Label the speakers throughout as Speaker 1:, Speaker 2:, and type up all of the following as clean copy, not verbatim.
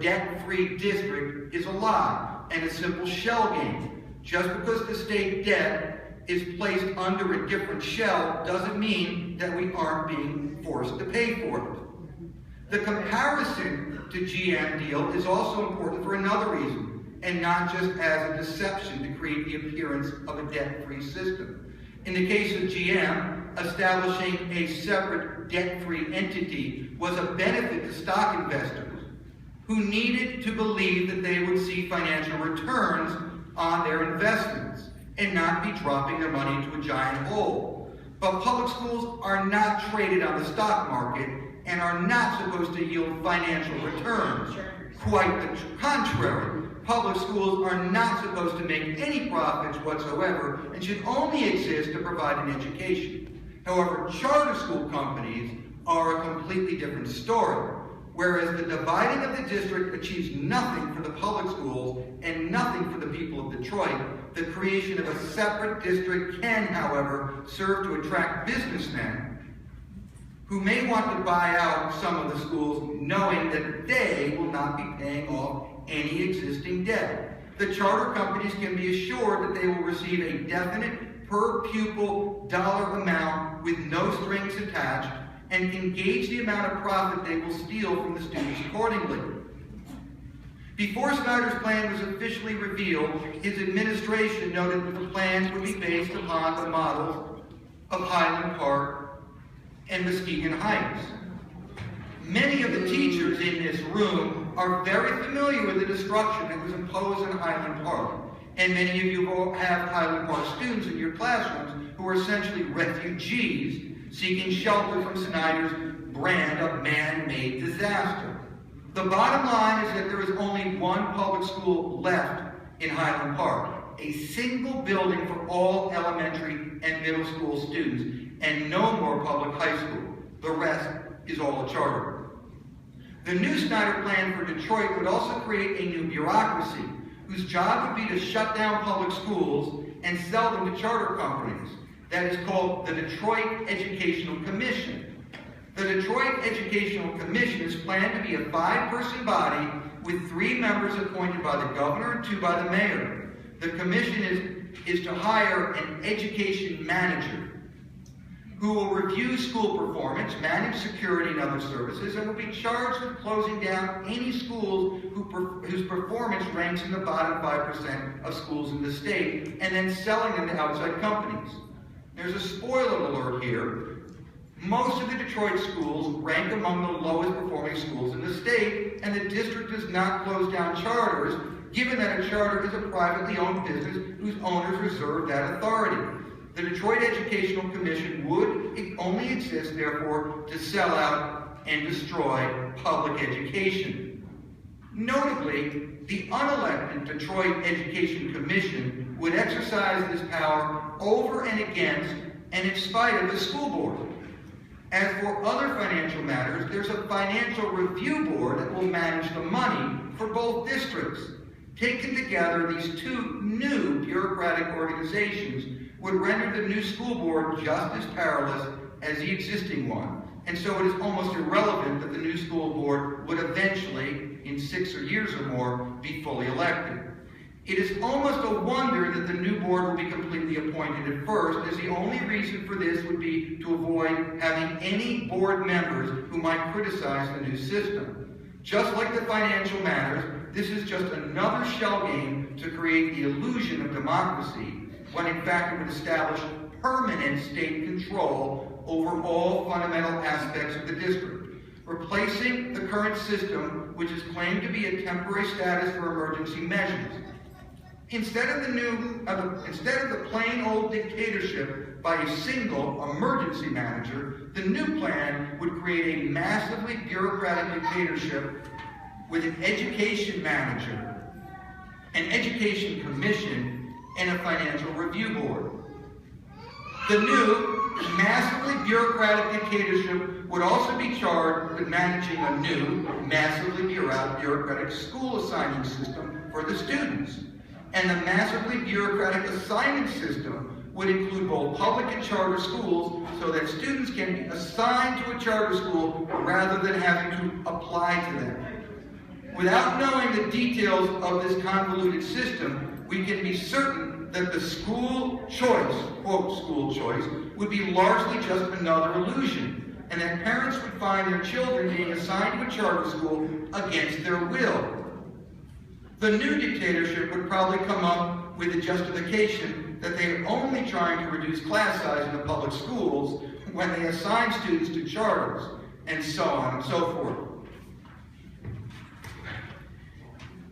Speaker 1: debt-free district is a lie and a simple shell game. Just because the state debt is placed under a different shell doesn't mean that we aren't being forced to pay for it. The comparison to GM deal is also important for another reason, and not just as a deception to create the appearance of a debt-free system. In the case of GM, establishing a separate debt-free entity was a benefit to stock investors who needed to believe that they would see financial returns on their investments and not be dropping their money into a giant hole. But public schools are not traded on the stock market and are not supposed to yield financial returns. Quite the contrary. Public schools are not supposed to make any profits whatsoever and should only exist to provide an education. However, charter school companies are a completely different story. Whereas the dividing of the district achieves nothing for the public schools and nothing for the people of Detroit, the creation of a separate district can, however, serve to attract businessmen who may want to buy out some of the schools knowing that they will not be paying off any existing debt. The charter companies can be assured that they will receive a definite per pupil dollar amount with no strings attached, and can gauge the amount of profit they will steal from the students accordingly. Before Snyder's plan was officially revealed, his administration noted that the plan would be based upon the models of Highland Park and Muskegon Heights. Many of the teachers in this room are very familiar with the destruction that was imposed on Highland Park, and many of you have Highland Park students in your classrooms who are essentially refugees seeking shelter from Snyder's brand of man-made disaster. The bottom line is that there is only one public school left in Highland Park, a single building for all elementary and middle school students, and no more public high school. The rest is all a charter. The new Snyder plan for Detroit would also create a new bureaucracy whose job would be to shut down public schools and sell them to charter companies. That is called the Detroit Educational Commission. The Detroit Educational Commission is planned to be a 5-person body with 3 members appointed by the governor and 2 by the mayor. The commission is to hire an education manager who will review school performance, manage security and other services, and will be charged with closing down any schools whose performance ranks in the bottom 5% of schools in the state, and then selling them to outside companies. There's a spoiler alert here. Most of the Detroit schools rank among the lowest performing schools in the state, and the district does not close down charters, given that a charter is a privately owned business whose owners reserve that authority. The Detroit Educational Commission would only exist, therefore, to sell out and destroy public education. Notably, the unelected Detroit Education Commission would exercise this power over and against and in spite of the school board. As for other financial matters, there's a financial review board that will manage the money for both districts. Taken together, these 2 new bureaucratic organizations would render the new school board just as powerless as the existing one. And so it is almost irrelevant that the new school board would eventually, in 6 years or more, be fully elected. It is almost a wonder that the new board will be completely appointed at first, as the only reason for this would be to avoid having any board members who might criticize the new system. Just like the financial matters, this is just another shell game to create the illusion of democracy, when in fact it would establish permanent state control over all fundamental aspects of the district, replacing the current system, which is claimed to be a temporary status for emergency measures. Instead of the plain old dictatorship by a single emergency manager, the new plan would create a massively bureaucratic dictatorship with an education manager, an education commission, and a financial review board. The new, massively bureaucratic dictatorship would also be charged with managing a new, massively bureaucratic school assigning system for the students. And the massively bureaucratic assignment system would include both public and charter schools, so that students can be assigned to a charter school rather than having to apply to them. Without knowing the details of this convoluted system, we can be certain that the school choice, quote, school choice, would be largely just another illusion, and that parents would find their children being assigned to a charter school against their will. The new dictatorship would probably come up with a justification that they are only trying to reduce class size in the public schools when they assign students to charters, and so on and so forth.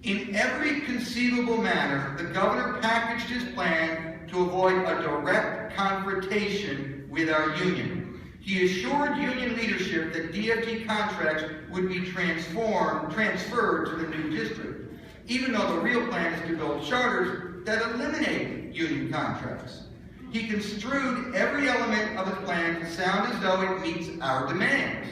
Speaker 1: In every conceivable manner, the governor packaged his plan to avoid a direct confrontation with our union. He assured union leadership that DFT contracts would be transferred to the new district, even though the real plan is to build charters that eliminate union contracts. He construed every element of his plan to sound as though it meets our demands.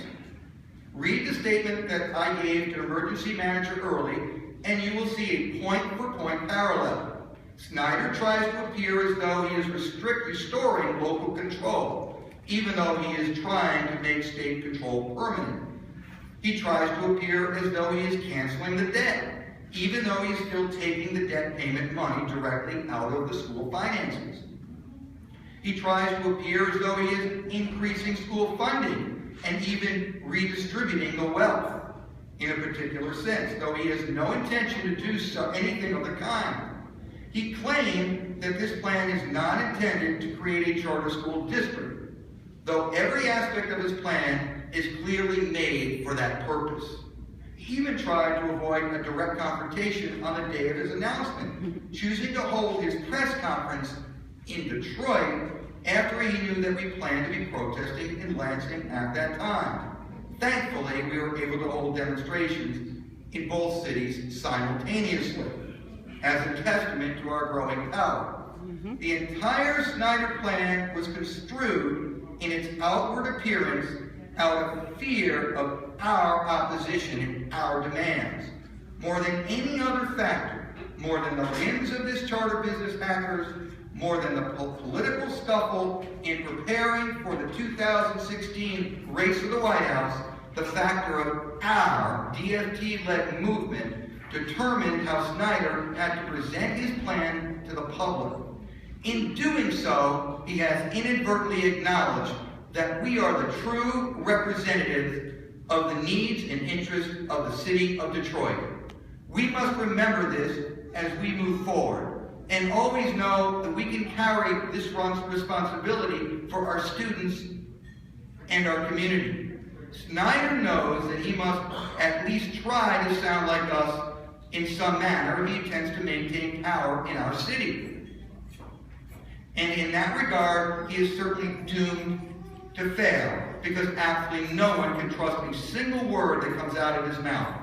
Speaker 1: Read the statement that I gave to emergency manager early, and you will see a point-for-point parallel. Snyder tries to appear as though he is restoring local control, even though he is trying to make state control permanent. He tries to appear as though he is canceling the debt, even though he is still taking the debt payment money directly out of the school finances. He tries to appear as though he is increasing school funding and even redistributing the wealth in a particular sense, though he has no intention to do anything of the kind. He claimed that this plan is not intended to create a charter school district, though every aspect of his plan is clearly made for that purpose. He even tried to avoid a direct confrontation on the day of his announcement, choosing to hold his press conference in Detroit after he knew that we planned to be protesting in Lansing at that time. Thankfully, we were able to hold demonstrations in both cities simultaneously, as a testament to our growing power. The entire Snyder plan was construed in its outward appearance out of fear of our opposition and our demands. More than any other factor, more than the whims of this charter business hackers, more than the political scuffle in preparing for the 2016 race for the White House, the factor of our DFT-led movement determined how Snyder had to present his plan to the public. In doing so, he has inadvertently acknowledged that we are the true representatives of the needs and interests of the city of Detroit. We must remember this as we move forward, and always know that we can carry this responsibility for our students and our community. Snyder knows that he must at least try to sound like us in some manner if he intends to maintain power in our city. And in that regard, he is certainly doomed to fail, because absolutely no one can trust a single word that comes out of his mouth.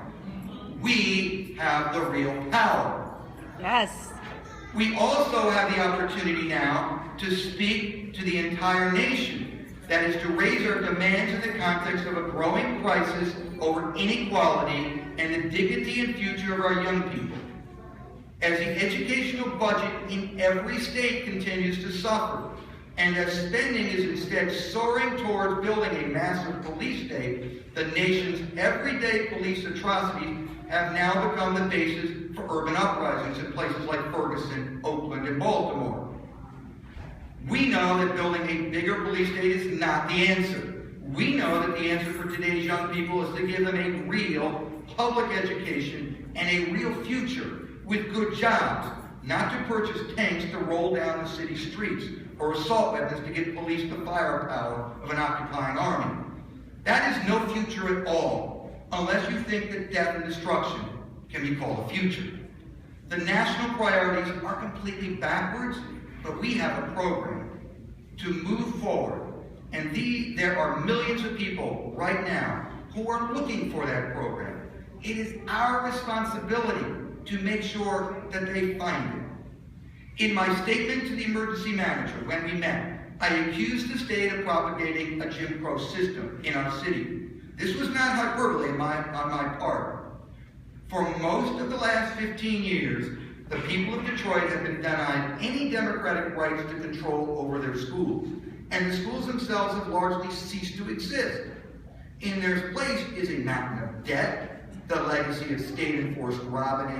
Speaker 1: We have the real power.
Speaker 2: Yes.
Speaker 1: We also have the opportunity now to speak to the entire nation. That is to raise our demands in the context of a growing crisis over inequality and the dignity and future of our young people. As the educational budget in every state continues to suffer, and as spending is instead soaring towards building a massive police state, the nation's everyday police atrocities have now become the basis for urban uprisings in places like Ferguson, Oakland, and Baltimore. We know that building a bigger police state is not the answer. We know that the answer for today's young people is to give them a real public education and a real future with good jobs, not to purchase tanks to roll down the city streets or assault weapons to give police the firepower of an occupying army. That is no future at all, unless you think that death and destruction can be called a future. The national priorities are completely backwards, but we have a program to move forward. And there are millions of people right now who are looking for that program. It is our responsibility to make sure that they find it. In my statement to the emergency manager when we met, I accused the state of propagating a Jim Crow system in our city. This was not hyperbole on my part. For most of the last 15 years, the people of Detroit have been denied any democratic rights to control over their schools, and the schools themselves have largely ceased to exist. In their place is a mountain of debt, the legacy of state-enforced robbery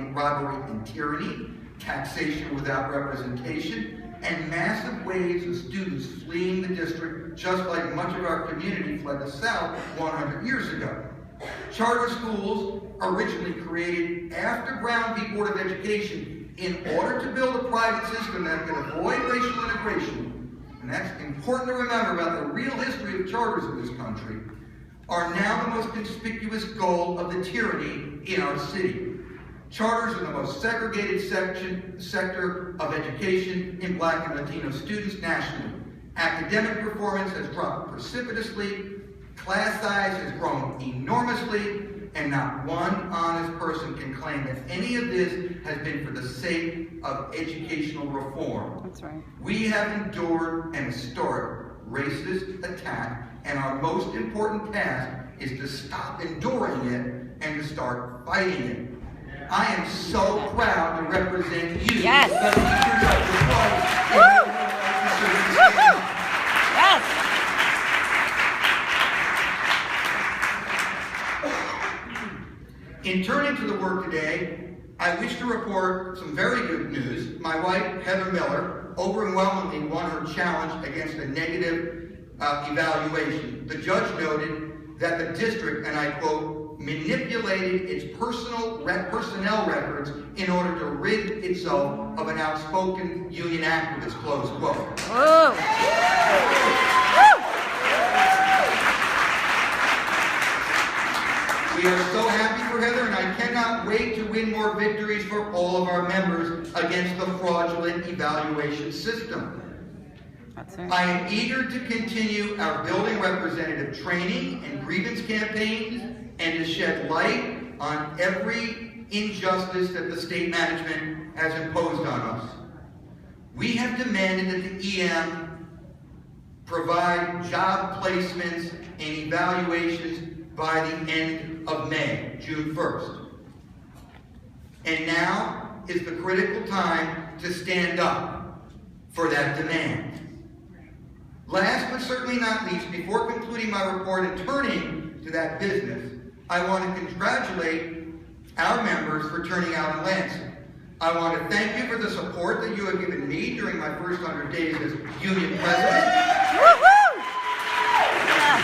Speaker 1: and tyranny, taxation without representation, and massive waves of students fleeing the district, just like much of our community fled the South 100 years ago. Charter schools, originally created after Brown v. Board of Education in order to build a private system that could avoid racial integration, and that's important to remember about the real history of charters in this country, are now the most conspicuous goal of the tyranny in our city. Charters are the most segregated sector of education in Black and Latino students nationally. Academic performance has dropped precipitously, class size has grown enormously, and not one honest person can claim that any of this has been for the sake of educational reform.
Speaker 2: That's right.
Speaker 1: We have endured an historic racist attack, and our most important task is to stop enduring it and to start fighting it. I am so proud to represent you.
Speaker 2: Yes.
Speaker 1: The teachers of the yes. In turning to the work today, I wish to report some very good news. My wife, Heather Miller, overwhelmingly won her challenge against a negative evaluation. The judge noted that the district, and I quote, manipulated its personnel records in order to rid itself of an outspoken union activist, close quote.
Speaker 2: Whoa.
Speaker 1: We are so happy for Heather, and I cannot wait to win more victories for all of our members against the fraudulent evaluation system. I am eager to continue our building representative training and grievance campaigns and to shed light on every injustice that the state management has imposed on us. We have demanded that the EM provide job placements and evaluations by the end of May, June 1st. And now is the critical time to stand up for that demand. Last but certainly not least, before concluding my report and turning to that business, I want to congratulate our members for turning out in Lansing. I want to thank you for the support that you have given me during my first 100 days as union president.
Speaker 2: Woo-hoo! Yeah.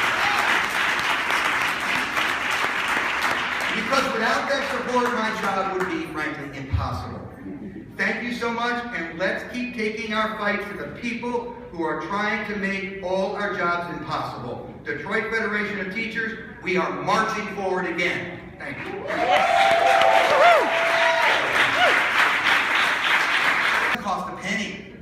Speaker 1: Because without that support, my job would be, frankly, impossible. Thank you so much, and let's keep taking our fight for the people who are trying to make all our jobs impossible. Detroit Federation of Teachers, we are marching forward again. Thank you. It costs a penny.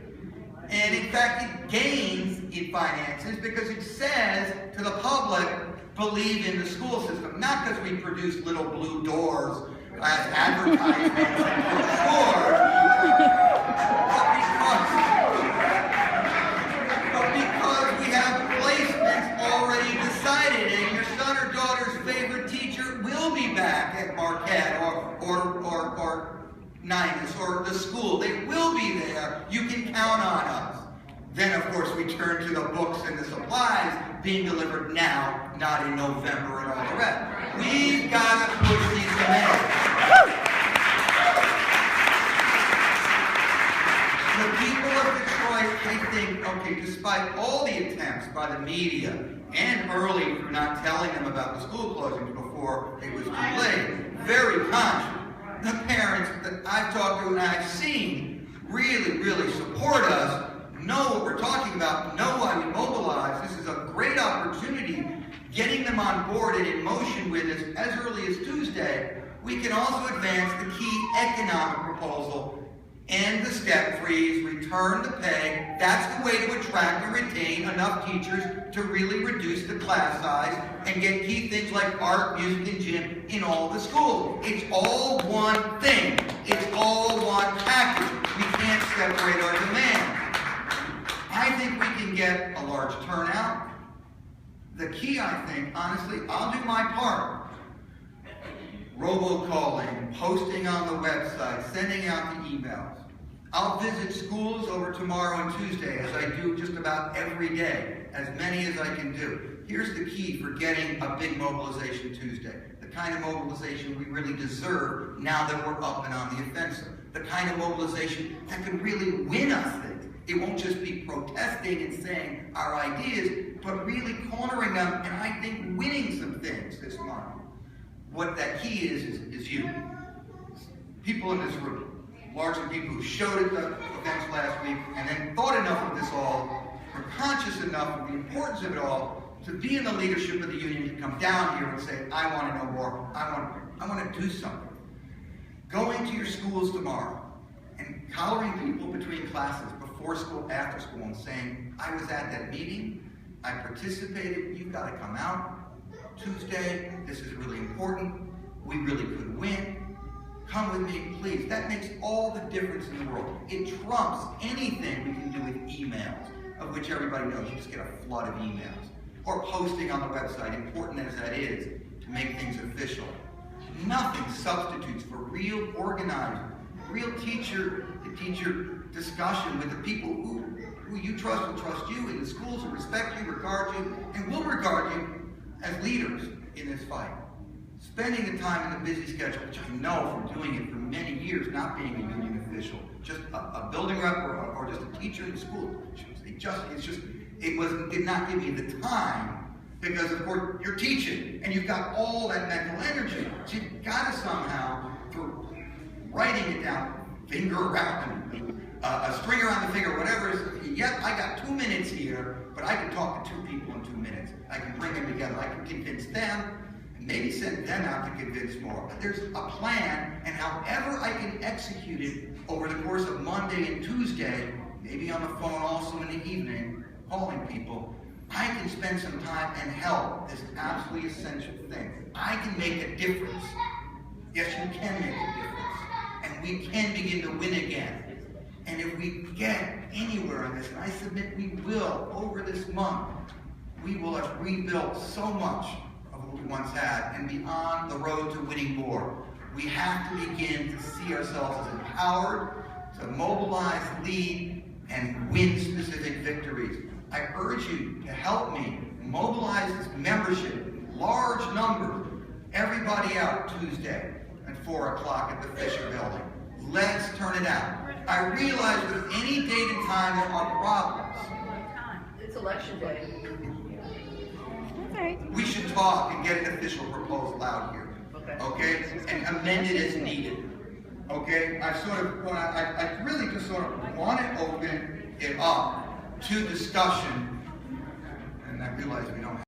Speaker 1: And in fact, it gains in finances because it says to the public, believe in the school system. Not because we produce little blue doors as advertisements for sure, but because we have placements already decided, and your son or daughter's favorite teacher will be back at Marquette or Ninus or the school. They will be there. You can count on us. Then, of course, we turn to the books and the supplies being delivered now, not in November and all the rest. We've got to push these demands. The people of Detroit, I think, okay, despite all the attempts by the media and early for not telling them about the school closings before it was too late, very conscious. The parents that I've talked to and I've seen really, really support us, know what we're talking about, know why we mobilize. This is a great opportunity. Getting them on board and in motion with us as early as Tuesday, we can also advance the key economic proposal, end the step freeze, return the pay. That's the way to attract and retain enough teachers to really reduce the class size and get key things like art, music, and gym in all the schools. It's all one thing. It's all one package. We can't separate our demand. I think we can get a large turnout. The key, I think, honestly, I'll do my part. Robocalling, posting on the website, sending out the emails. I'll visit schools over tomorrow and Tuesday, as I do just about every day, as many as I can do. Here's the key for getting a big mobilization Tuesday. The kind of mobilization we really deserve now that we're up and on the offensive. The kind of mobilization that can really win us things. It won't just be protesting and saying our ideas, but really cornering them and I think winning some things this month. What that key is you. People in this room, largely people who showed at the events last week and then thought enough of this all, were conscious enough of the importance of it all, to be in the leadership of the union, to come down here and say, I want to know more, I want to do something. Going to your schools tomorrow and collaring people between classes, before school, after school, and saying, I was at that meeting, I participated, you've got to come out Tuesday, this is really important, we really could win, come with me, please. That makes all the difference in the world. It trumps anything we can do with emails, of which everybody knows you just get a flood of emails. Or posting on the website, important as that is, to make things official. Nothing substitutes for real organized, real teacher-to-teacher discussion with the people who you trust will trust you, in the schools who respect you, regard you, and will regard you as leaders in this fight. Spending the time in a busy schedule, which I know from doing it for many years, not being a union official, just a building rep or just a teacher in the school, it did not give me the time, because of course you're teaching and you've got all that mental energy. So you've got to somehow, through writing it down, finger around, a string around the finger, whatever it is, yep, I got 2 minutes here, but I can talk to 2 people in 2 minutes. I can bring them together. I can convince them, and maybe send them out to convince more. But there's a plan, and however I can execute it over the course of Monday and Tuesday, maybe on the phone also in the evening, calling people, I can spend some time and help this absolutely essential thing. I can make a difference. Yes, you can make a difference. And we can begin to win again. And if we get anywhere on this, and I submit we will, over this month, we will have rebuilt so much of what we once had and be on the road to winning more. We have to begin to see ourselves as empowered, to mobilize, lead, and win specific victories. I urge you to help me mobilize this membership, large numbers, everybody out Tuesday at 4 o'clock at the Fisher Building. Let's turn it out. I realize with any date and time there are problems.
Speaker 3: It's election day.
Speaker 2: Okay.
Speaker 1: We should talk and get an official proposal out here. Okay? And amend it as needed. Okay? I really just sort of want to open it up to discussion, and I realize we don't have